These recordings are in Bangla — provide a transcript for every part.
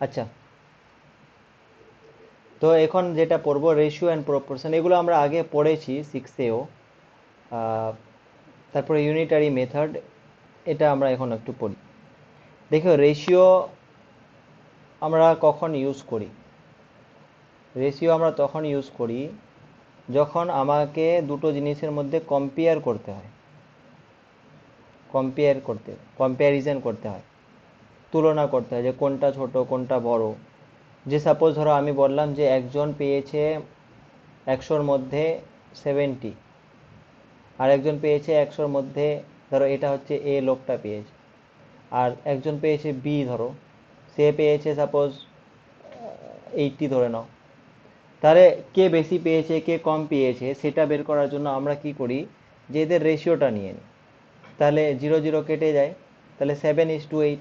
আচ্ছা, তো এখন যেটা পড়বো রেশিও অ্যান্ড প্রপোর্শন, এগুলো আমরা আগে পড়েছি সিক্সেও। তারপরে ইউনিটারি মেথড, এটা আমরা এখন একটু পড়ি। দেখো রেশিও আমরা কখন ইউজ করি? রেশিও আমরা তখন ইউজ করি যখন আমাকে দুটো জিনিসের মধ্যে কম্পেয়ারিজন করতে হয়, তুলনা করতে হয় যে কোনটা ছোট কোনটা বড়। যে সাপোজ ধরো আমি বললাম যে একজন পেয়েছে 100-র মধ্যে 70, আর একজন পেয়েছে 100-র মধ্যে, ধরো এটা হচ্ছে এ লোকটা পেয়েছে, আর একজন পেয়েছে বি, ধরো সে পেয়েছে সাপোজ 80 ধরে নাও। তাহলে কে বেশি পেয়েছে কে কম পেয়েছে সেটা বের করার জন্য আমরা কি করি, যে এদের রেশিওটা নিয়ে নিই। তাহলে 0 0 কেটে যায়, তাহলে 7:8।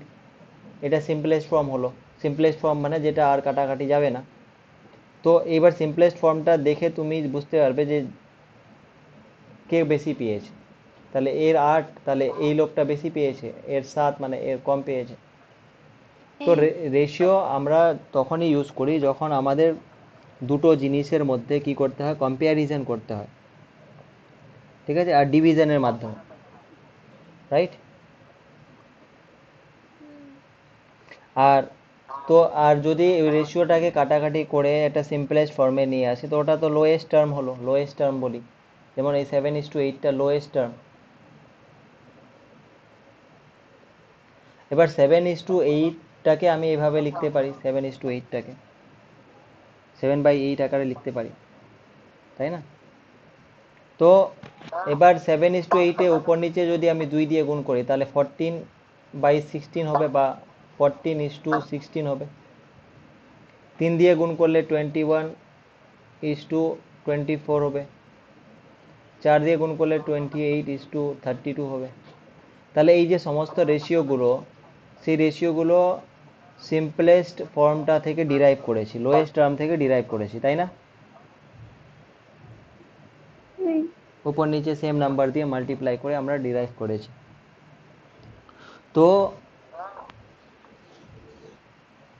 এটা সিম্পলেস্ট ফর্ম হলো। সিম্পলেস্ট ফর্ম মানে যেটা আর কাটাকাটি যাবে না। তো এবার সিম্পলেস্ট ফর্মটা দেখে তুমি বুঝতে পারবে যে কে বেশি পেয়েছে। তাহলে এর 8, তাহলে এই লোকটা বেশি পেয়েছে, এর 7 মানে এর কম পেয়েছে। তো রেশিও আমরা তখনই ইউজ করি যখন আমাদের দুটো জিনিসের মধ্যে কি করতে হয়, কম্প্যারিজন করতে হয়, ঠিক আছে, আর ডিভিশনের মাধ্যমে, রাইট। আর তো আর যদি রেশিওটাকে কাটাকাটি করে একটা সিম্পলেস্ট ফর্মে নিয়ে আসে তো ওটা তো লোয়েস্ট টার্ম হলো, লোয়েস্ট টার্ম বলি। যেমন এই 7:8টা লোয়েস্ট টার্ম। এবার 7:8টাকে আমি এভাবে লিখতে পারি, 7:8টাকে 7/8 আকারে লিখতে পারি, তাই না? তো এবার 7:8-এ উপর নিচে যদি আমি 2 দিয়ে গুণ করি তাহলে 14/16 হবে, বা 14:16 হবে। 3 দিয়ে গুণ করলে 21:24 হবে। 4 দিয়ে গুণ করলে 28:32 হবে। তাহলে এই যে সমস্ত রেশিওগুলো, সেই রেশিওগুলো সিম্পলেস্ট ফর্মটা থেকে ডিরাইভ করেছি, লোয়েস্ট টার্ম থেকে ডিরাইভ করেছি, তাই না? উপর নিচে সেম নাম্বার দিয়ে মাল্টিপ্লাই করে আমরা ডিরাইভ করেছি। তো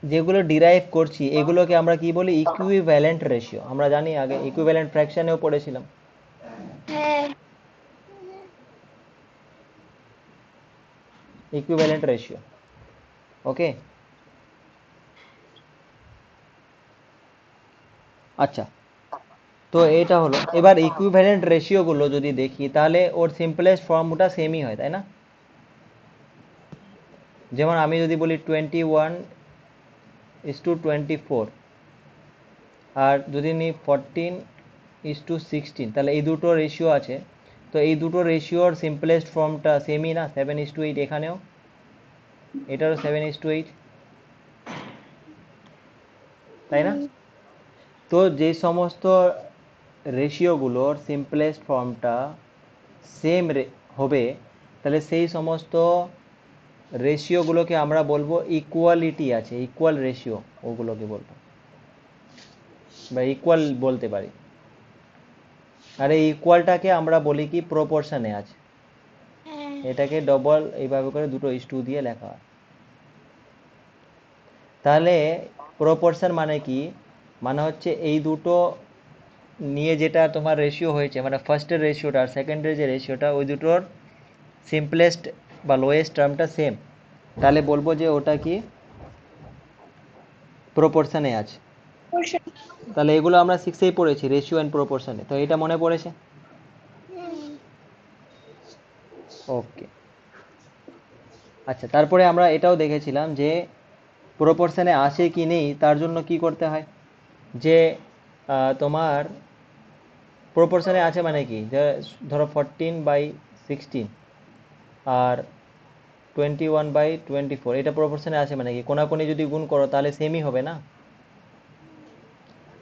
যেগুলো ডিরাইভ করছি এগুলোকে আমরা কি বলি, ইকুইভ্যালেন্ট রেশিও। আমরা জানি আগে ইকুইভ্যালেন্ট ফ্র্যাকশনেও পড়েছিলাম। ইকুইভ্যালেন্ট রেশিও, ওকে। আচ্ছা, তো এটা হলো। এবার ইকুইভ্যালেন্ট রেশিওগুলো যদি দেখি তাহলে ওর সিম্পলেস্ট ফর্মটা সেমই হয়, তাই না? যেমন আমি যদি বলি 21:24, আর যদি নিই 14:16, তাহলে এই দুটো রেশিও আছে। তো এই দুটো রেশিওর সিম্পলেস্ট ফর্মটা সেমই না, 7:8। এখানেও এটারও 7:8, তাই না? তো যে সমস্ত রেশিওগুলোর সিম্পলেস্ট ফর্মটা সেম হবে, তাহলে সেই সমস্ত রেশিওগুলোকে আমরা বলবো ইকুয়ালিটি আছে, ইকুয়াল রেশিও ওগুলোকে বলবো, বা ইকুয়াল বলতে পারি। আর এই ইকুয়ালটাকে আমরা বলি কি, প্রপোর্শনে আছে। এটাকে ডবল এইভাবে করে দুটো ইস্টু দিয়ে লেখা হয়। তাহলে প্রপোর্শন মানে কি, মানে হচ্ছে এই দুটো নিয়ে যেটা তোমার রেশিও হয়েছে, মানে ফার্স্টের রেশিওটা আর সেকেন্ডের যে রেশিওটা, ওই দুটোর সিম্পলেস্ট বা লোয়েস্ট টার্মটা সেম, তাহলে বলবো যে ওটা কি প্রপোর্শনে আছে। তাহলে এগুলো আমরা শিখতেই পড়েছি, রেশিও অ্যান্ড প্রপোর্শনে, তো এটা মনে পড়েছে। ওকে, আচ্ছা। তারপরে আমরা এটাও দেখেছিলাম যে প্রপোর্শনে আসে কি নেই তার জন্য কি করতে হয়, যে তোমার প্রপোর্শনে আছে মানে কি, যে ধরো 14/16 আর 21/24, এটা প্রপোর্শনে আছে মানে কি, কোনাকুনি যদি গুণ করো তাহলে সেমই হবে না।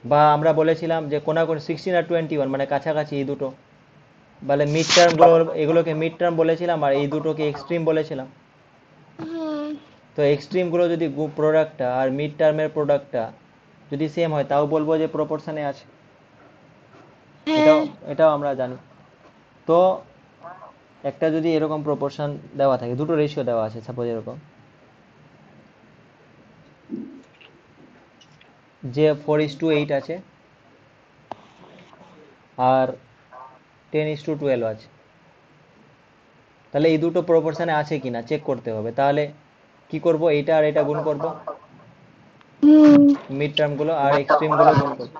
বা আমরা বলেছিলাম যে কোনাকুনি 16 আর 21 মানে কাছাকাছি এই দুটো, বলে মিড টার্মগুলো, এগুলোকে মিড টার্ম বলেছিলাম, আর এই দুটোকে এক্সট্রিম বলেছিলাম। তো এক্সট্রিমগুলো যদি প্রোডাক্টটা আর মিড টার্মের প্রোডাক্টটা যদি সেম হয় তাও বলবো যে প্রপোর্শনে আছে। এটাও এটাও আমরা জানি। তো একটা যদি এরকম প্রপোর্শন দেওয়া থাকে, দুটো রেশিও দেওয়া আছে সাপোজ এরকম, যে 4:8 আছে আর 10:12 আছে, তাহলে এই দুটো প্রপোর্শনে আছে কিনা চেক করতে হবে। তাহলে কি করব, এটা আর এটা গুণ করব, মিড টার্ম গুলো আর এক্সট্রিম গুলো গুণ করব।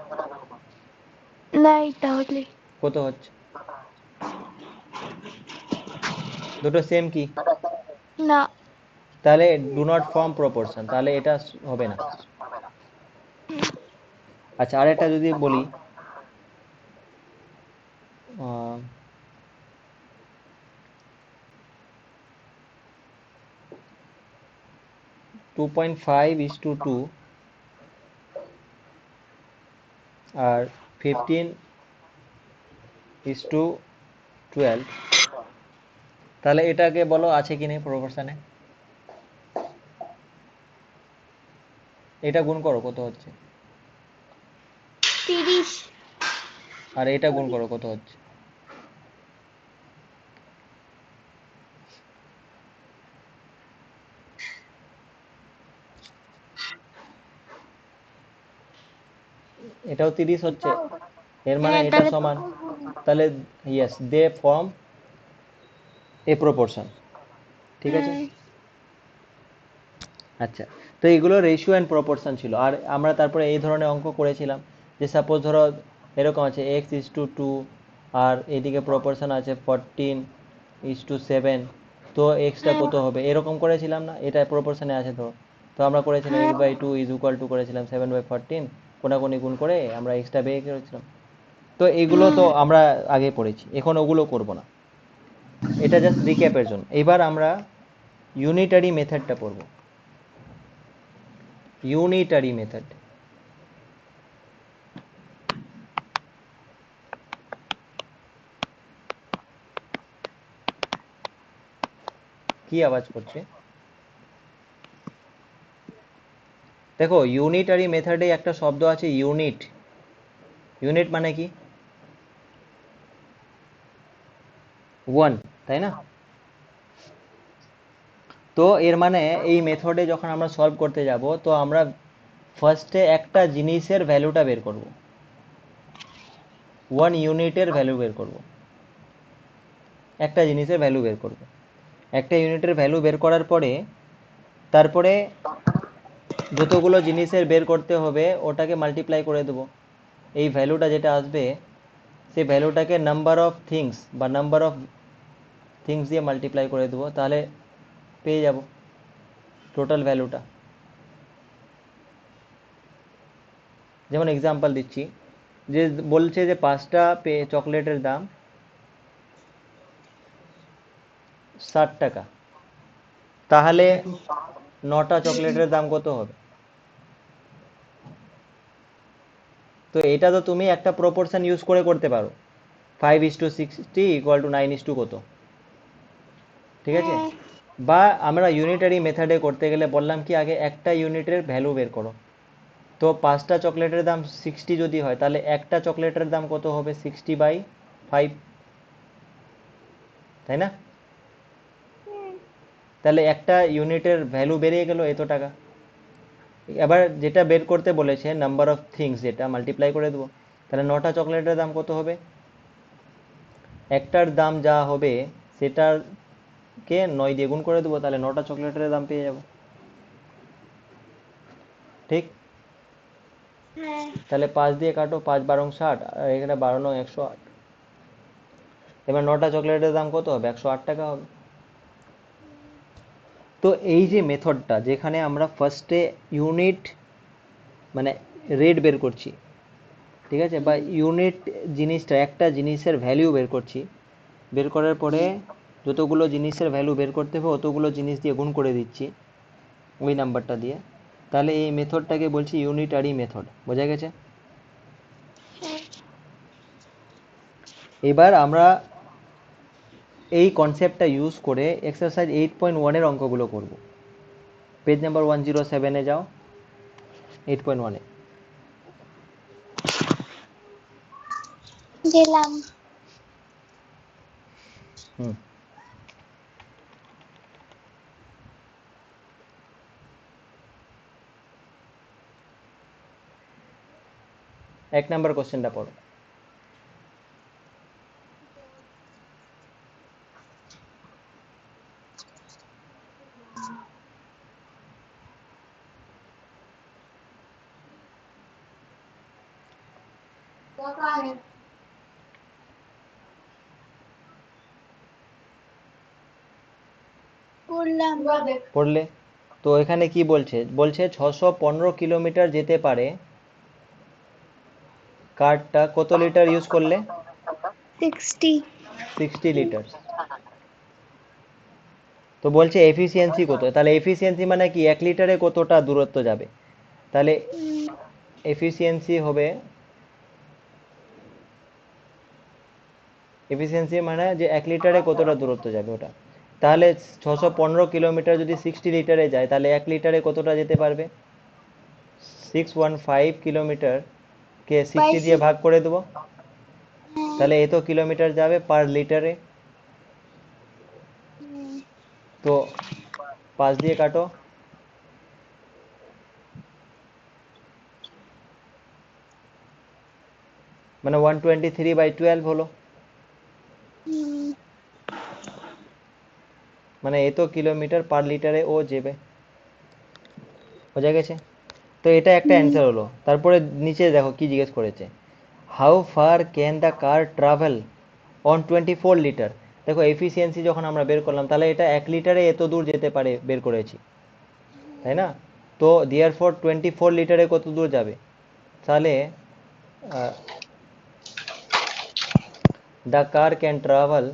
নাই তাহলে কত হচ্ছে? দুটো সেম কি? না। তাহলে ডু নট ফর্ম প্রপোর্শন, তাহলে এটা হবে না। আচ্ছা, আর একটা যদি বলি, 2.5:2 আর 15:12, তাহলে এটাকে বলো আছে কি নেই প্রপোর্শনে। এটা গুণ করো, কত হচ্ছে? 30। আর এটা গুণ করো, কত হচ্ছে? এটাও 30 হচ্ছে, এর মানে হ্যাঁ, এটা তাহলে সমান। তাহলে ইয়েস, দে ফর্ম এ প্রপোর্শন। ঠিক আছে। আচ্ছা, তো এগুলো রেশিও অ্যান্ড প্রপোর্শন ছিল। আর আমরা তারপরে এই ধরনের অঙ্ক করেছিলাম যে সাপোজ ধরো এরকম আছে x:2 আর এদিকে প্রপোর্শন আছে 14:7, তো এক্সটা কত হবে এরকম করেছিলাম না, এটা প্রপোর্শনে আছে ধরো। তো আমরা করেছিলাম x/2 করেছিলাম 7/14, কোনাকুনি গুণ করে আমরা এক্সটা বের করেছিলাম। তো এগুলো তো আমরা আগে পড়েছি, এখন ওগুলো করব না, এটা জাস্ট রিক্যাপের জন্য। এবার আমরা ইউনিটারি মেথডটা পড়ব। ইউনিটারি মেথড কি আওয়াজ করছে? দেখো, ইউনিটারি মেথডে একটা শব্দ আছে ইউনিট। ইউনিট মানে কি? ওয়ান, তাই না? তো এর মানে এই মেথডে যখন আমরা সলভ করতে যাব, তো আমরা ফার্স্টে একটা জিনিসের ভ্যালুটা বের করব, 1 ইউনিটের ভ্যালু বের করব, একটা জিনিসের ভ্যালু বের করব। একটা ইউনিটের ভ্যালু বের করার পরে তারপরে যতগুলো জিনিসের বের করতে হবে ওটাকে মাল্টিপ্লাই করে দেবো। এই ভ্যালুটা যেটা আসবে সেই ভ্যালুটাকে নাম্বার অফ থিংস বা নাম্বার অফ থিংস দিয়ে মাল্টিপ্লাই করে দেবো, তাহলে পেয়ে যাব টোটাল ভ্যালুটা। যেমন এক্সাম্পল দিচ্ছি, যে বলছে যে 5টা চকলেটের দাম 60 টাকা, তাহলে 9টা চকলেটের দাম কত হবে? তো এটা তো তুমি একটা প্রপোর্শন ইউজ করে করতে পারো, 5:60 = 9 কত, ঠিক আছে। বা আমরা ইউনিটারি মেথডে করতে গেলে বললাম কি আগে একটা ইউনিটের ভ্যালু বের করো। তো 5টা চকলেটের দাম 60 যদি হয়, তাহলে একটা চকলেটের দাম কত হবে? 60/5, তাই না? তাহলে একটা ইউনিটের ভ্যালু বেরিয়ে গেল এত টাকা। এবার যেটা বের করতে বলেছে নাম্বার অফ থিংস, যেটা মাল্টিপ্লাই করে দেবো, তাহলে 9টা চকলেটের দাম কত হবে? একটার দাম যা হবে সেটাকে 9 দিয়ে গুণ করে দেবো, তাহলে 9টা চকলেটের দাম পেয়ে যাব। ঠিক? তাহলে 5 দিয়ে কাটো, 5 × 12 = 60, আর এখানে 12 × 9 = 108। এবার 9টা চকলেটের দাম কত হবে? 108 টাকা হবে। তো এই যে মেথডটা যেখানে আমরা ফার্স্টে ইউনিট মানে রেট বের করছি, ঠিক আছে, বা ইউনিট জিনিসটা একটা জিনিসের ভ্যালু বের করছি, বের করার পরে যতগুলো জিনিসের ভ্যালু বের করতে হবে অতগুলো জিনিস দিয়ে গুণ করে দিচ্ছি ওই নাম্বারটা দিয়ে, তাহলে এই মেথডটাকে বলছি ইউনিটারি মেথড। বোঝা গেছে? এবার আমরা এই কনসেপ্টটা ইউজ করে এক্সারসাইজ 8.1 এর অঙ্কগুলো করব। পেজ নাম্বার 107-এ যাও, 8.1-এ। গেলাম। হুম। এক নাম্বার কোশ্চেনটা পড়ো। পড়লাম। পড়লে? তো এখানে কি বলছে? বলছে 615 কিলোমিটার যেতে পারে কারটা কত লিটার ইউজ করলে? 60। 60 লিটার। তো বলছে এফিসিয়েন্সি কত, তাহলে এফিসিয়েন্সি মানে কি 1 লিটারে কতটা দূরত্ব যাবে, তাহলে এফিসিয়েন্সি হবে, এফিসিয়েন্সি মানে যে 1 লিটারে কতটা দূরত্ব যাবে ওটা। তাহলে 615 কিলোমিটার যদি 60 লিটারে যায় তাহলে 1 লিটারে কতটা যেতে পারবে? 615 কিলোমিটার কে 60 দিয়ে ভাগ করে দেবো, তাহলে এত কিলোমিটার যাবে পার লিটারে। তো 5 দিয়ে কাটো, মানে 123/12 হলো, মানে এত কিলোমিটার পার লিটারে ও যাবে। বোঝা গেছে? তো এটা একটা অ্যান্সার হলো। তারপরে নিচে দেখো কি জিজ্ঞেস করেছে, how far can the car travel on 24 litre. দেখো এফিসিয়েন্সি যখন আমরা বের করলাম তাহলে এটা 1 লিটারে এত দূর যেতে পারে বের করেছি, তাই না? তো দেয়ার ফর 24 লিটারে কত দূর যাবে, তাহলে the car can travel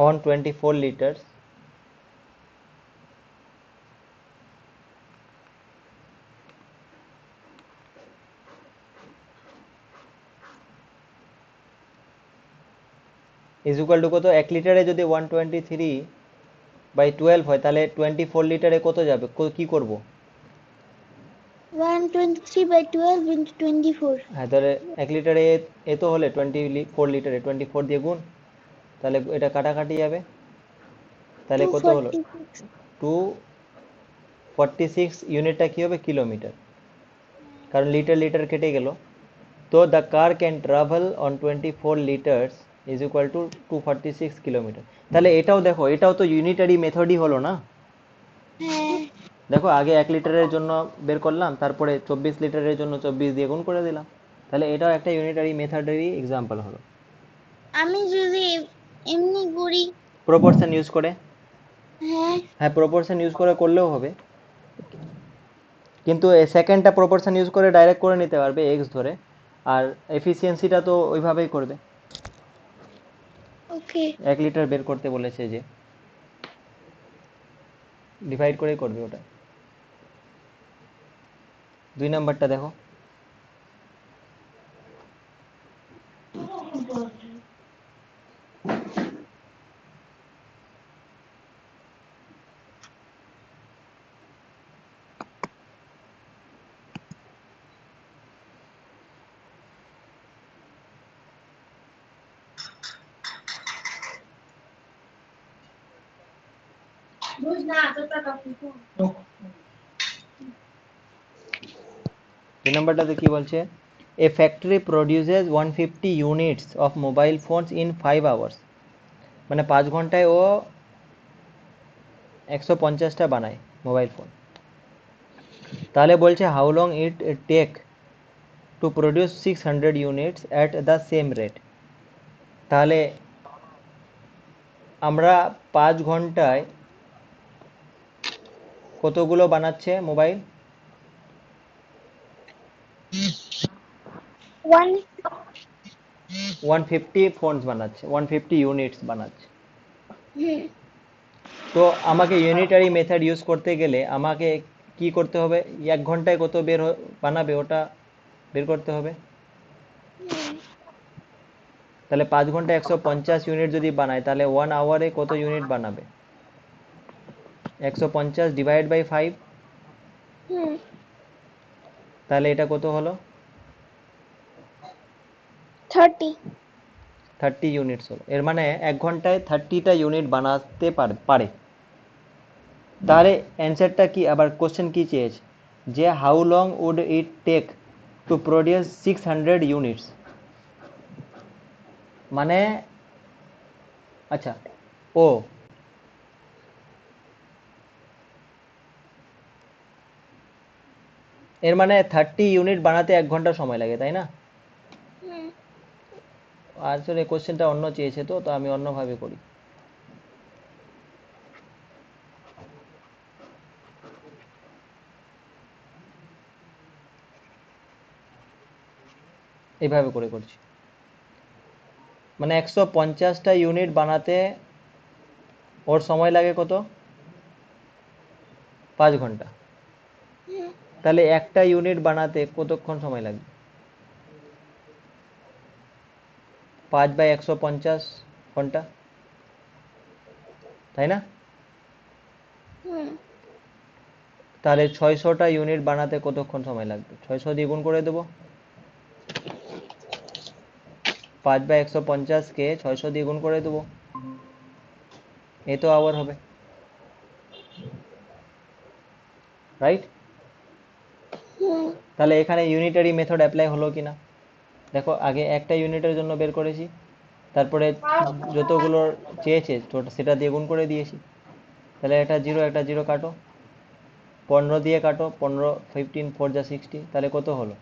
on 24 liters is equal to কত? 1 লিটারে যদি 123/12 হয় তাহলে 24 লিটারে কত যাবে, কি করব? 123/12 into 24. হ্যাঁ, তাহলে 1 লিটারে এত হলে 24 লিটারে 24 দিয়ে গুণ, তাহলে এটা কাটাকাটি যাবে, তাহলে কত হলো? 246. 246 ইউনিটটা কি হবে? কিলোমিটার, কারণ লিটার লিটার কেটে গেল। তো the car can travel on 24 litres is equal to 246 kilometre. তাহলে এটাও দেখো, এটাও তো ইউনিটারি মেথডই হলো না। দেখো আগে 1 লিটারের জন্য বের করলাম, তারপরে 24 লিটারের জন্য 24 দিয়ে গুণ করে দিলাম, তাহলে এটাও একটা ইউনিটারি মেথডেরই এক্সাম্পল হলো। আমি যদি এমনি করি, প্রপোর্শন ইউজ করে, হ্যাঁ, হ্যাঁ প্রপোর্শন ইউজ করে করলেও হবে, কিন্তু সেকেন্ডটা প্রপোর্শন ইউজ করে ডাইরেক্ট করে নিতে পারবে এক্স ধরে, আর এফিসিয়েন্সিটা তো ওইভাবেই করবে। ওকে। 1 লিটার বের করতে বলেছে যে ডিভাইড করে করবে ওটা। 2 নাম্বারটা দেখো, দুই নাম্বারটাতে কি বলছে, এ factory produces 150 units of mobile phones in 5 hours, মানে 5 ঘন্টায় ও 150টা বানায় মোবাইল ফোন। তাহলে বলছে how long it take to produce 600 units at the same rate. তাহলে আমরা 5 ঘন্টায় কতগুলো বানাচ্ছে মোবাইল? 150 ফোনস বানাচ্ছে, 150 ইউনিটস বানাচ্ছে। তো আমাকে ইউনিটারি মেথড ইউজ করতে গেলে আমাকে কি করতে হবে? 1 ঘন্টায় কত বানাবে ওটা বের করতে হবে। তাহলে 5 ঘন্টায় 150 ইউনিট যদি বানায় তাহলে 1 আওয়ারে কত ইউনিট বানাবে? 150 ডিভাইড বাই 5, তাহলে এটা কত হলো? 30. 30 ইউনিটস হলো, এর মানে 1 ঘন্টায় 30টা ইউনিট বানাতে পারে। তাহলে অ্যান্সারটা কি, আবার কোশ্চেন কি চেয়েছে, যে how long would it take to produce 600 units, মানে আচ্ছা ও এর মানে 30 ইউনিট বানাতে 1 ঘন্টা সময় লাগে, তাই না? হুম। আসলে কোশ্চেনটা অন্য চেয়েছে, তো আমি অন্যভাবে করি। এইভাবে করে করছি, মানে 150টা ইউনিট বানাতে ওর সময় লাগে কত, 5 ঘন্টা। হুম। তাহলে একটা ইউনিট বানাতে কতক্ষণ সময় লাগবে, 5/150 ঘন্টা, তাই না? হুম। তাহলে 600টা ইউনিট বানাতে কতক্ষণ সময় লাগবে, 600 দিয়ে গুণ করে দেবো, 5/150কে 600 দিয়ে গুণ করে দেবো, এই তো আওয়ার হবে, রাইট? হুম। তাহলে এখানে ইউনিটারি মেথড অ্যাপ্লাই হলো কিনা দেখো, আগে একটা ইউনিটের জন্য বের করেছি, তারপরে যতগুলো চেয়েছে সেটা দিয়ে গুণ করে দিয়েছি। তাহলে একটা জিরো কাটো, 15 দিয়ে কাটো, 15 15 4 যা 60, তাহলে কত হলো,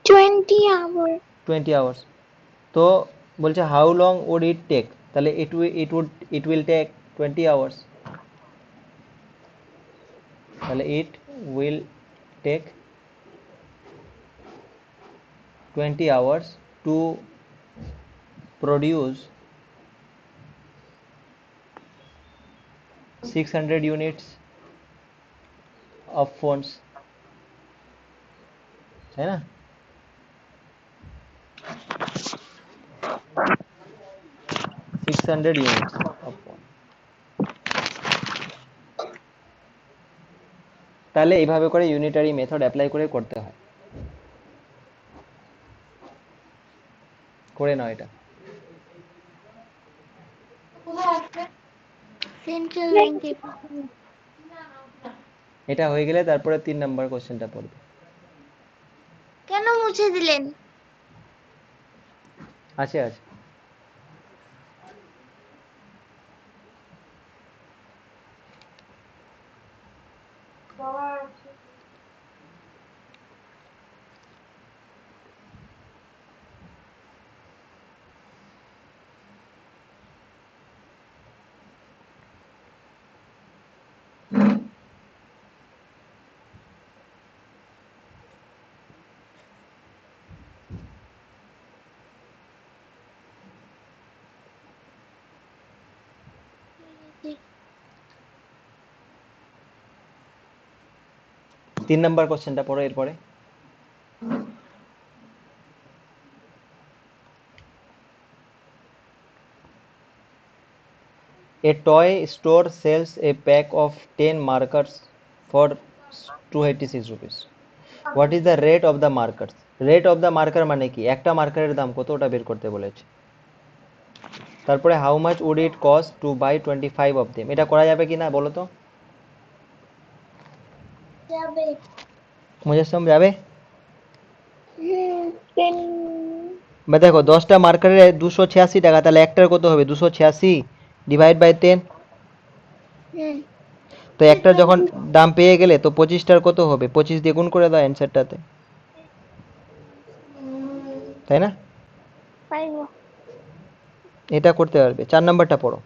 20 hour. 20 আওয়ার্স। তো বলছে how long would it take, তাহলে ইট উইল টেক 20 আওয়ার্স, তাহলে it will take 20 hours to produce 600 units of phones, তাই না? Six hundred units of phone। তাহলে এইভাবে করে ইউনিটারি মেথড অ্যাপ্লাই করে করতে হয়, করে নাও এটা। Central Bank এ এটা হয়ে গেলে তারপরে 3 নাম্বার কোশ্চেনটা পড়বে। কেন মুছে দিলেন? আছে আছে। তিন নাম্বার কোশ্চেনটা পড়ো এরপরে। A toy store sells a pack of 10 markers for 286 rupees. What is the rate of the markers? Rate of the marker মানে কি, একটা মার্কারের দাম কত ওটা বের করতে বলেছে। তারপরে how much would it cost to buy 25 of them, এটা করা যাবে কিনা বলো তো, যাবে। মুজাসসাম যাবে? পেন বা দেখো 10টা মার্কারের 286 টাকা, তাহলে একটার কত হবে, 286 ডিভাইড বাই 10, তো একটার যখন দাম পেয়ে গেলে তো 25টার কত হবে, 25 দিয়ে গুণ করে দাও অ্যান্সারটাতে, তাই না? পাইবো। এটা করতে পারবে। 4 নাম্বারটা পড়ো,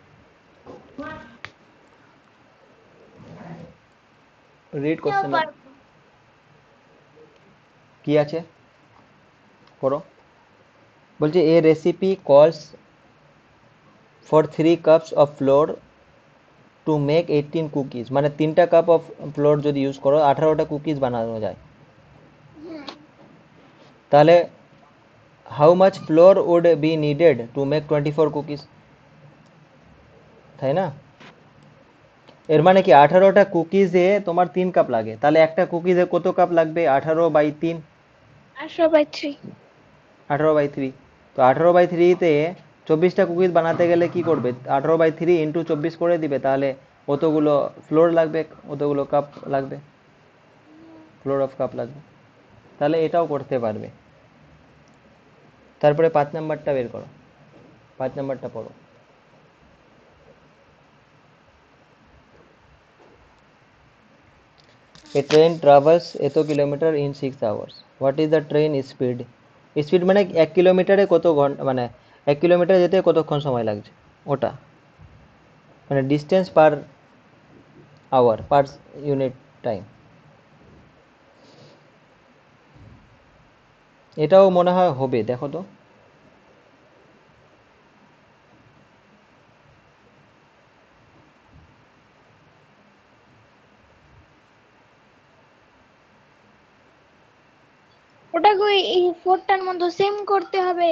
রিড কোশ্চেন। কি আছে পড়ো। বলছে a recipe calls for 3 cups of flour to make 18 cookies, মানে 3টা কাপ অফ ফ্লোর যদি ইউজ করো 18টা কুকিজ বানানো যায়। তাহলে how much flour would be needed to make 24 cookies, তাই না? এর মানে কি 18টা কুকিজে তোমার 3 কাপ লাগে, তাহলে একটা কুকিজে কত কাপ লাগবে, 18/3, 8/3। 18/3। তো 18/3-তে 24টা কুকিজ বানাতে গেলে কি করবে, 18/3 ইন্টু 24 করে দিবে, তাহলে অতগুলো ফ্লোর লাগবে, অতগুলো কাপ লাগবে, ফ্লোর অফ কাপ লাগবে। তাহলে এটাও করতে পারবে। তারপরে 5 নাম্বারটা বের করো, 5 নাম্বারটা পড়ো। A train travels এত kilometre in 6 hours. What is the train speed? Speed মানে 1 কিলোমিটারে কত ঘন্টা, মানে 1 কিলোমিটার যেতে কতক্ষণ সময় লাগছে ওটা, মানে distance per hour, per unit time. এটাও মনে হয় হবে, দেখো তো। ওটাকে এই ফোরটার মধ্যে সেম করতে হবে।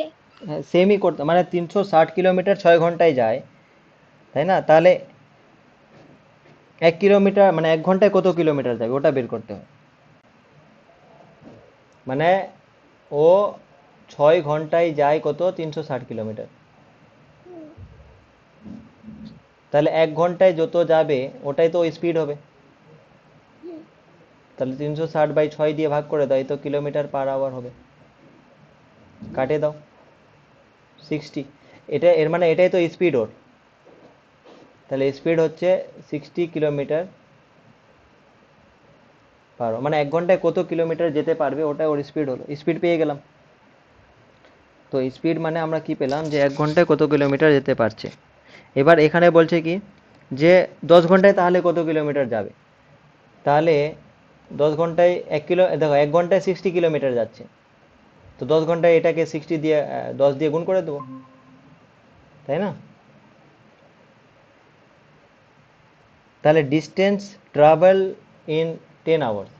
হ্যাঁ, সেমই করতে, মানে 360 কিলোমিটার 6 ঘন্টায় যায়, তাই না? তাহলে 1 কিলোমিটার মানে 1 ঘন্টায় কত কিলোমিটার যাবে ওটা বের করতে হবে। মানে ও 6 ঘন্টায় যায় কত, 360 কিলোমিটার। তাহলে 1 ঘন্টায় যত যাবে ওটাই তো স্পিড হবে। তাহলে 360/6 দিয়ে ভাগ করে দাও, এই তো কিলোমিটার পার আওয়ার হবে। কাটে দাও 60। এটা এর মানে এটাই তো স্পিড ওর। তাহলে স্পিড হচ্ছে 60 কিলোমিটার পার, মানে 1 ঘন্টায় কত কিলোমিটার যেতে পারবে ওটা ওর স্পিড হলো। স্পিড পেয়ে গেলাম। তো স্পিড মানে আমরা কি পেলাম, যে 1 ঘন্টায় কত কিলোমিটার যেতে পারছে। এবার এখানে বলছে কি, যে 10 ঘন্টায় তাহলে কত কিলোমিটার যাবে। তাহলে 10 ঘন্টায় 1 কিলো, দেখো 1 ঘন্টায় 60 কিলোমিটার যাচ্ছে, তো 10 ঘন্টায় এটাকে 60 দিয়ে 10 দিয়ে গুণ করে দেবো, তাই না? তাহলে ডিস্টেন্স ট্রাভেল ইন 10 আওয়ার্স।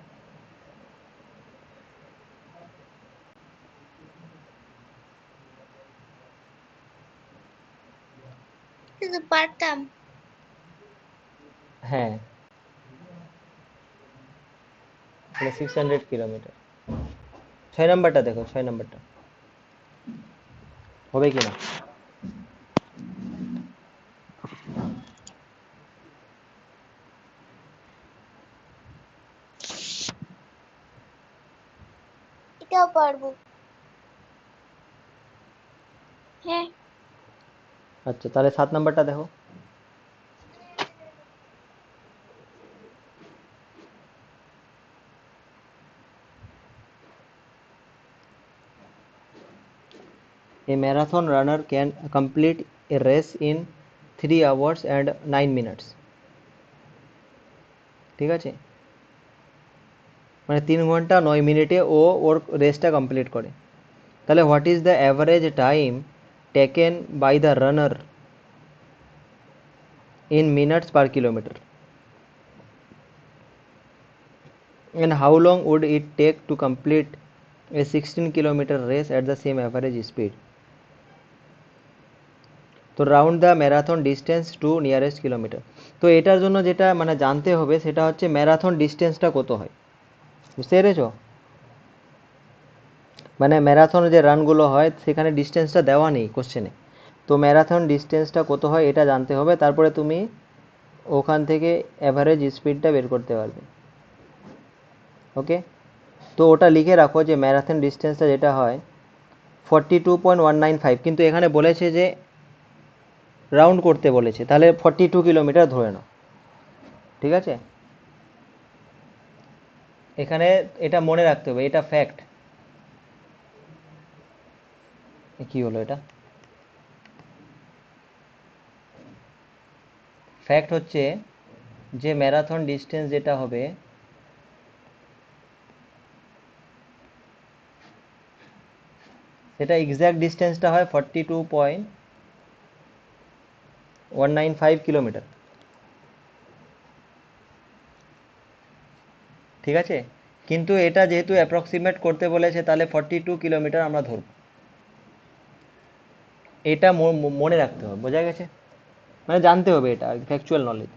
কিন্তু পারতাম। হ্যাঁ, তাহলে 600 কিলোমিটার। 6 নাম্বারটা দেখো, 6 নাম্বারটা হবে কি না। এটাও পারবো। হ্যাঁ। আচ্ছা, তাহলে 7 নাম্বারটা দেখো। A marathon runner can complete a race in 3 hours and 9 minutes. ঠিক আছে, মানে 3 ঘন্টা 9 মিনিটে ও ওর রেসটা কমপ্লিট করে। তাহলে what is the average time taken by the runner in minutes per kilometer, and how long would it take to complete a 16-kilometer race at the same average speed? তো round the marathon distance to nearest kilometre. তো এটার জন্য যেটা মানে জানতে হবে সেটা হচ্ছে ম্যারাথন ডিস্টেন্সটা কত হয়, বুঝতে পেরেছো? মানে ম্যারাথন যে রানগুলো হয় সেখানে ডিস্টেন্সটা দেওয়া নেই কোশ্চেনে, তো ম্যারাথন ডিস্টেন্সটা কত হয় এটা জানতে হবে, তারপরে তুমি ওখান থেকে অ্যাভারেজ স্পিডটা বের করতে পারবে। ওকে, তো ওটা লিখে রাখো যে ম্যারাথন ডিস্টেন্সটা যেটা হয় 42.195, কিন্তু এখানে বলেছে যে রাউন্ড করতে বলেছে, তাহলে 42 কিলোমিটার ধরে নাও, ঠিক আছে? এখানে এটা মনে রাখতে হবে, এটা ফ্যাক্ট। কি হলো এটা, ফ্যাক্ট হচ্ছে যে ম্যারাথন ডিস্টেন্স যেটা হবে সেটা এক্স্যাক্ট ডিস্টেন্সটা হয় 42.195 কিলোমিটার, ঠিক আছে? কিন্তু এটা যেহেতু অ্যাপ্রক্সিমেট করতে বলেছে তাহলে 42 কিলোমিটার আমরা ধরব। এটা মনে রাখতে হবে, বোঝা গেছে? মানে জানতে হবে, এটা ফ্যাকচুয়াল নলেজ।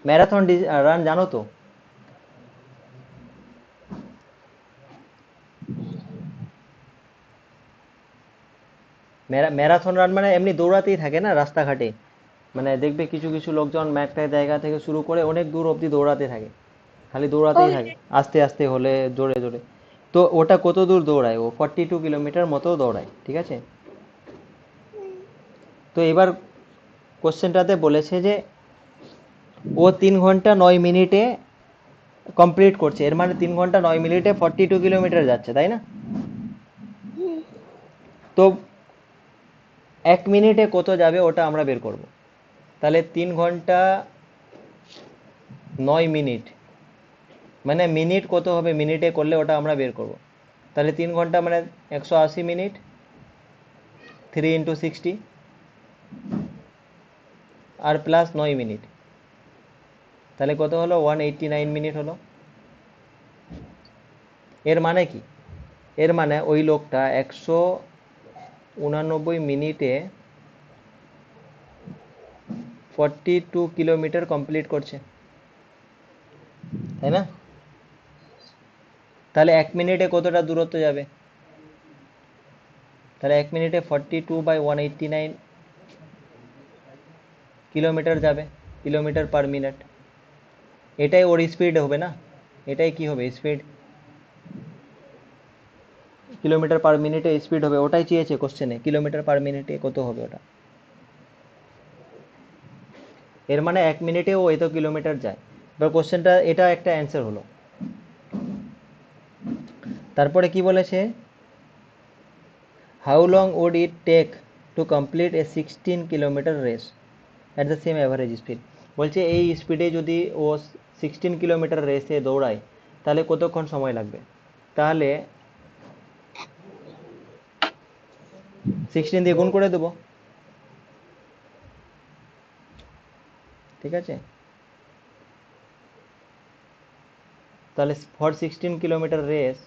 ম্যারাথন রান জানো তো? ম্যারাথন রান মানে এমনি দৌড়াতেই থাকে না রাস্তাঘাটে, মানে দেখবে কিছু কিছু লোকজন একটা জায়গা থেকে শুরু করে অনেক দূর অবধি দৌড়াতে থাকে, খালি ও দৌড়াতেই থাকে হ্যাঁ। আস্তে আস্তে হলে জোরে জোরে। তো ওটা কত দূর দৌড়ায়? ও 42 কিলোমিটার মতো দৌড়ায়, ঠিক আছে। তো এবার কোশ্চেনটাতে বলেছে যে ও 3 ঘন্টা 9 মিনিটে কমপ্লিট করছে, এর মানে 3 ঘন্টা 9 মিনিটে 42 কিলোমিটার যাচ্ছে, তাই না? হুম, তো 1 মিনিটে কত যাবে ওটা আমরা বের করব। তাহলে 3 ঘন্টা 9 মিনিট মানে মিনিট কত হবে মিনিটে করলে ওটা আমরা বের করব। তাহলে 3 ঘন্টা মানে 180 মিনিট, 3 × 60, আর প্লাস 9 মিনিট, তাহলে কত হলো? 189 মিনিট হলো। এর মানে কি? এর মানে ওই লোকটা 189 মিনিটে 42 কিলোমিটার কমপ্লিট করছে, তাই না? তাহলে 1 মিনিটে কতটা দূরত্ব যাবে? তাহলে 1 মিনিটে 42/189 কিলোমিটার যাবে, কিলোমিটার/মিনিট। এটাই ওর স্পিড হবে না? এটাই কি হবে? স্পিড, কিলোমিটার/মিনিটে স্পিড হবে, ওটাই চেয়েছে কোশ্চেনে, কিলোমিটার/মিনিটে কত হবে ওটা। এর মানে 1 মিনিটে ও এত কিলোমিটার যায়। এবার কোশ্চেনটা এটা একটা অ্যান্সার হলো। তারপরে কি বলেছে? How long would it take to complete a 16 kilometre race at the same average speed. বলছে এই স্পিডে যদি ও 16 কিলোমিটার রেসে দৌড়ায় তাহলে কতক্ষণ সময় লাগবে? তাহলে 16 দিয়ে গুণ করে দেবো, ঠিক আছে। তাহলে for 16 kilometre race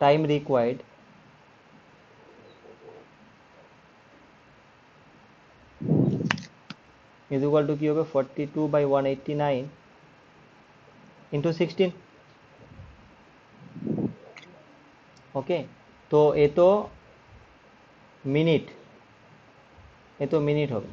time required is equal to কি হবে? 42/189 ইন্টু 16। ওকে, তো এ তো মিনিট, এ তো মিনিট হবে।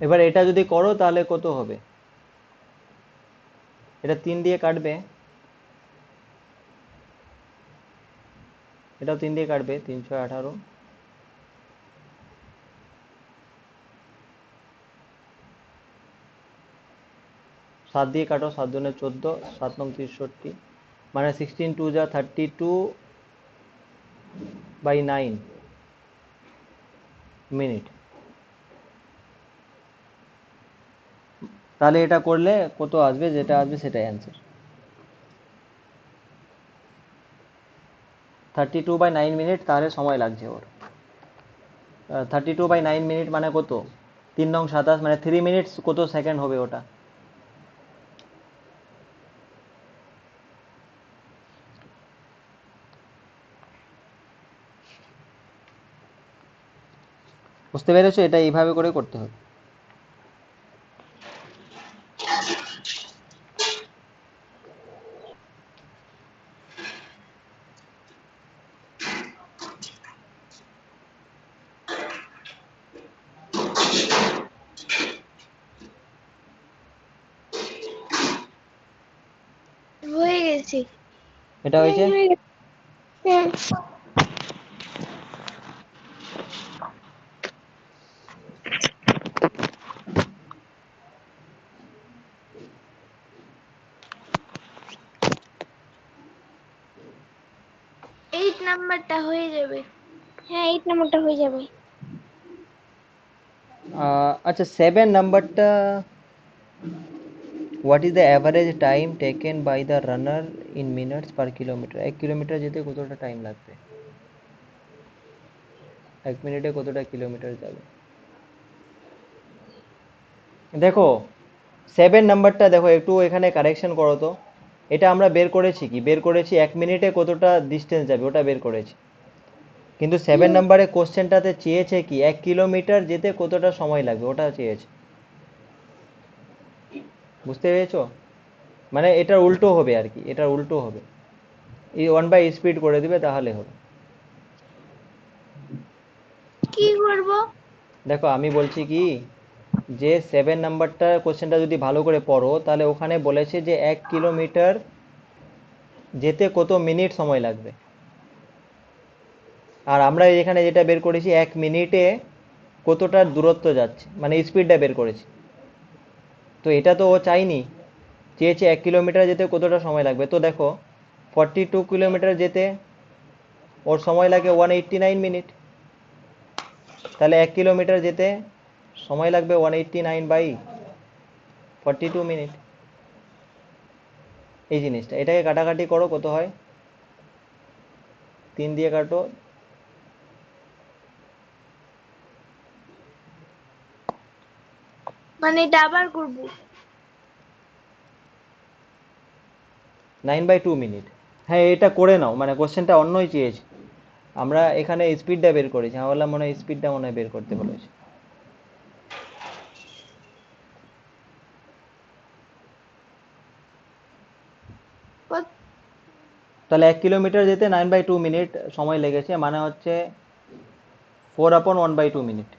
এবার এটা যদি করো তাহলে কত হবে? এটা 3 দিয়ে কাটবে, এটাও 3 দিয়ে কাটবে, 3×6 = 18, 7 দিয়ে কাটো, 7×2 = 14, 7×9 = 63, মানে 16×2 = 32/9 মিনিট। তাহলে এটা করলে কত আসবে? যেটা আসবে সেটাই অ্যান্সার। 32/9 মিনিট তাহলে সময় লাগছে ওর। 32/9 মিনিট মানে কত? 3×9 = 27, মানে 3 মিনিটস কত সেকেন্ড হবে ওটা? বুঝতে পেরেছো? এটা এইভাবে করে করতে হবে। হয়ে গেছে। এটা হয়েছে। হয়ে গেছে। হ্যাঁ। 8 নাম্বারটা হয়ে যাবে। হ্যাঁ 8 নাম্বারটা হয়ে যাবে। আচ্ছা, 7 নাম্বারটা, what is the average time taken by the runner in minutes per kilometre? 1 kilometre যেতে কতটা টাইম লাগবে? 1 মিনিটে কতটা কিলোমিটার যাবে? দেখো 7 নাম্বারটা দেখো, একটু এখানে কারেকশন করো তো। এটা আমরা বের করেছি কি, বের করেছি 1 মিনিটে কতটা ডিস্টেন্স যাবে ওটা বের করেছি। কিন্তু 7 নম্বরে কোশ্চেনটাতে চেয়েছে কি 1 কিলোমিটার যেতে কতটা সময় লাগবে ওটা চেয়েছে। বুঝতে পেরেছো? মানে এটার উল্টো হবে আর কি, এটার উল্টো হবে। এই 1/স্পিড করে দিবে তাহলে হবে। কি করব? দেখো আমি বলছি কি, যে 7 নাম্বারটা কোশ্চেনটা যদি ভালো করে পড়ো তাহলে ওখানে বলেছে যে 1 কিলোমিটার যেতে কত মিনিট সময় লাগবে। আর আমরা এখানে যেটা বের করেছি 1 মিনিটে কতটা দূরত্ব যাচ্ছে, মানে স্পিডটা বের করেছি। তো এটা তো ও চাইনি, চেয়েছে 1 কিলোমিটার যেতে কতটা সময় লাগবে। তো দেখো 42 কিলোমিটার যেতে ওর সময় লাগে 189 মিনিট। তাহলে 1 কিলোমিটার যেতে সময় লাগবে 189/42 মিনিট। এই জিনিসটা, এটাকে কাটাকাটি করো কত হয়, 3 দিয়ে কাটো, মানে এটা আবার করব? 9/2 মিনিট। হ্যাঁ এটা করে নাও, মানে কোশ্চেনটা অন্যই চেয়েছে, আমরা এখানে স্পিডটা বের করেছি, আমার বললাম মনে হয় স্পিডটা মনে হয় বের করতে বলেছে। কত- তাহলে 1 কিলোমিটার যেতে 9/2 মিনিট সময় লেগেছে, মানে হচ্ছে 4/1/2 মিনিট।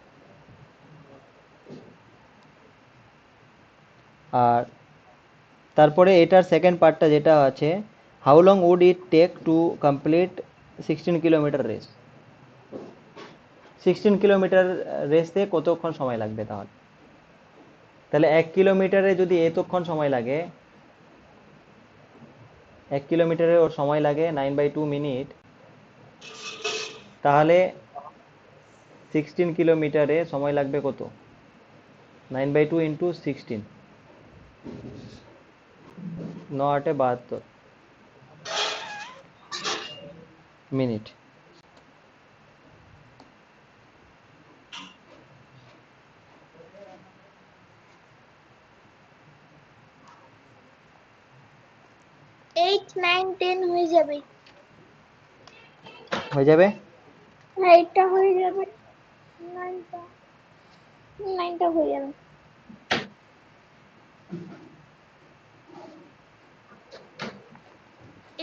আর তারপরে এটার সেকেন্ড পার্টটা যেটা আছে, how long would it take to complete 16 kilometre race. 16 kilometre রেসে কতক্ষণ সময় লাগবে তাহলে। তাহলে 1 কিলোমিটারে যদি এতক্ষণ সময় লাগে, 1 কিলোমিটারে ওর সময় লাগে 9/2 মিনিট, তাহলে 16 কিলোমিটারে সময় লাগবে কত, 9/2 × 16, 9/8 = 72 মিনিট। 8 9 10 হয়ে যাবে। হয়ে যাবে। হ্যাঁ এটা হয়ে যাবে। 9টা 9টা হয়ে যাবে।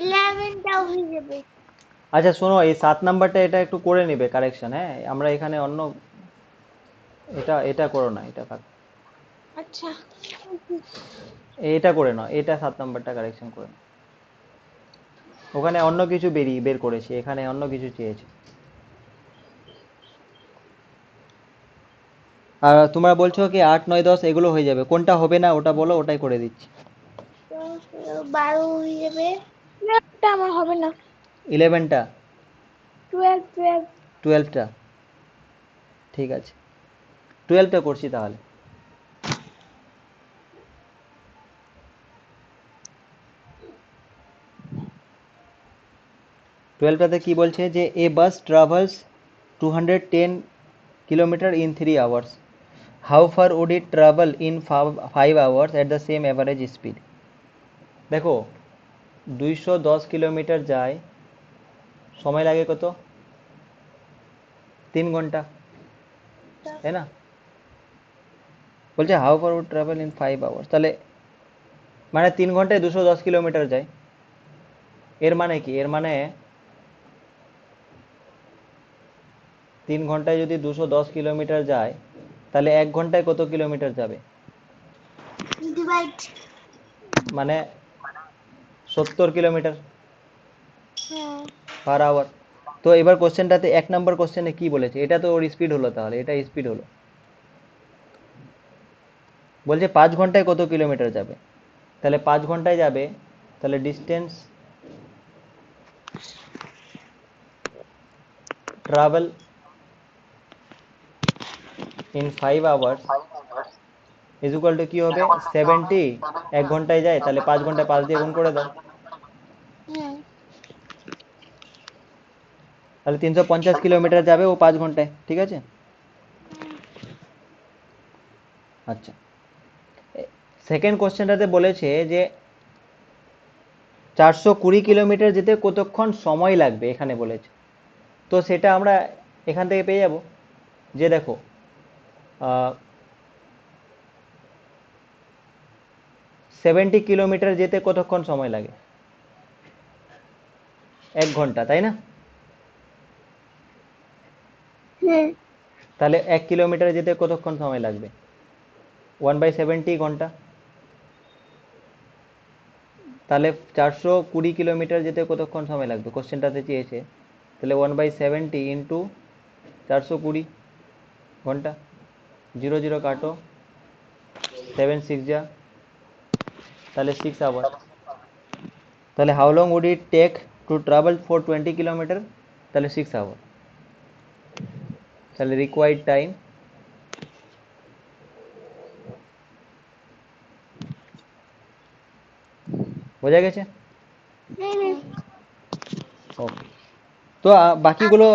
11টাও হয়ে যাবে। আচ্ছা শোনো, এই 7 নাম্বারটা এটা একটু করে নিবে কারেকশন, হ্যাঁ আমরা এখানে অন্য, এটা এটা করো না, এটা থাক, আচ্ছা। এটা করে নাও, এটা 7 নাম্বারটা কারেকশন করে নাও। ওখানে অন্য কিছু বের করেছি, এখানে অন্য কিছু চেয়েছে। আর তোমরা বলছো কি 8 9 10 এগুলো হয়ে যাবে, কোনটা হবে না ওটা বলো, ওটাই করে দিচ্ছি। 10 12 হয়ে যাবে। 12টা আমার হবে না। 11টা, 12 12টা, ঠিক আছে 12টা করছি তাহলে। 12টাতে কি বলছে যে a bus travels 210 kilometre in 3 hours, how far would it travel in 5 hours at the same average speed. দেখো 210 কিলোমিটার যায়, সময় লাগে কত, 3 ঘন্টা, তাই না? বলছে how far would travel in 5 hours, তাহলে মানে 3 ঘন্টায় 210 কিলোমিটার যায়। এর মানে কি, এর মানে 3 ঘন্টায় যদি 210 কিলোমিটার যায়, তাহলে 1 ঘন্টায় কত কিলোমিটার যাবে, ডিভাইড। মানে 70 কিলোমিটার হ্যাঁ পার আওয়ার। তো এবার কোশ্চেনটাতে 1 নম্বর কোশ্চেনে কি বলেছে, এটা তো ওর স্পিড হলো, তাহলে এটা স্পিড হলো। বলছে 5 ঘন্টায় কত কিলোমিটার যাবে, তাহলে 5 ঘন্টায় যাবে, তাহলে distance travel in 5 hours is equal to কি হবে 70। 1 ঘন্টায় যায়, তাহলে 5 ঘন্টায় 5 দিয়ে গুণ করে দাও, হ্যাঁ। তাহলে 350 কিলোমিটার যাবে ও 5 ঘন্টায়, ঠিক আছে। আচ্ছা, সেকেন্ড কোশ্চেনটাতে বলেছে যে 420 কিলোমিটার যেতে কতক্ষণ সময় লাগবে এখানে বলেছে। তো সেটা আমরা এখান থেকে পেয়ে যাব যে দেখো 70 কিলোমিটার যেতে কতক্ষণ সময় লাগে? 1 ঘন্টা, তাই না? হুম তাহলে 1 কিলোমিটার যেতে কতক্ষণ সময় লাগবে? 1/70 ঘন্টা। তাহলে 420 কিলোমিটার যেতে কতক্ষণ সময় লাগবে কোশ্চেনটাতে চেয়েছে। তাহলে 1/70 ইন্টু 420 ঘন্টা। 0 0 কাটো, 7 6 যা, তাহলে 6 আওয়ার। তাহলে how long would it take to travel for 20 kilometre? তাহলে 6 আওয়ার। তাহলে রিকোয়ার্ড টাইম বোঝা গেছে? হুম ওকে। তো বাকিগুলো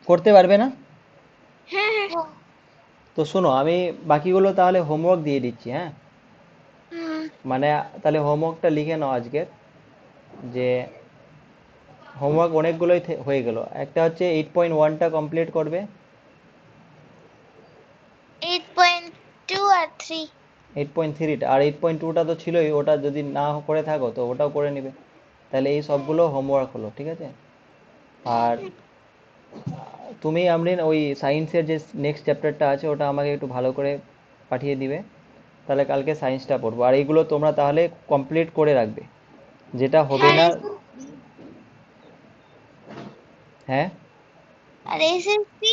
করতে পারবে না? হ্যাঁ হ্যাঁ তো শোনো, আমি বাকিগুলো তাহলে হোমওয়ার্ক দিয়ে দিচ্ছি, হ্যাঁ? হুম মানে তাহলে হোমওয়ার্কটা লিখে নাও আজকের, যে হোমওয়ার্ক অনেকগুলোই হয়ে গেল। একটা হচ্ছে 8.1টা কমপ্লিট করবে, 8.2 আর 3 8.3টা, আর 8.2টা তো ছিলই, ওটা যদি না করে থাকো তো ওটাও করে নিবে। তাহলে এই সবগুলো হোমওয়ার্ক হলো, ঠিক আছে? আর তুমি আমরিন ওই সায়েন্সের যে নেক্সট চ্যাপ্টারটা আছে ওটা আমাকে একটু ভালো করে পাঠিয়ে দিবে, তাহলে কালকে সায়েন্সটা পড়বো। আর এইগুলো তোমরা তাহলে কমপ্লিট করে রাখবে, যেটা হবে হ্যাঁ না। হ্যাঁ, আর এসএসসি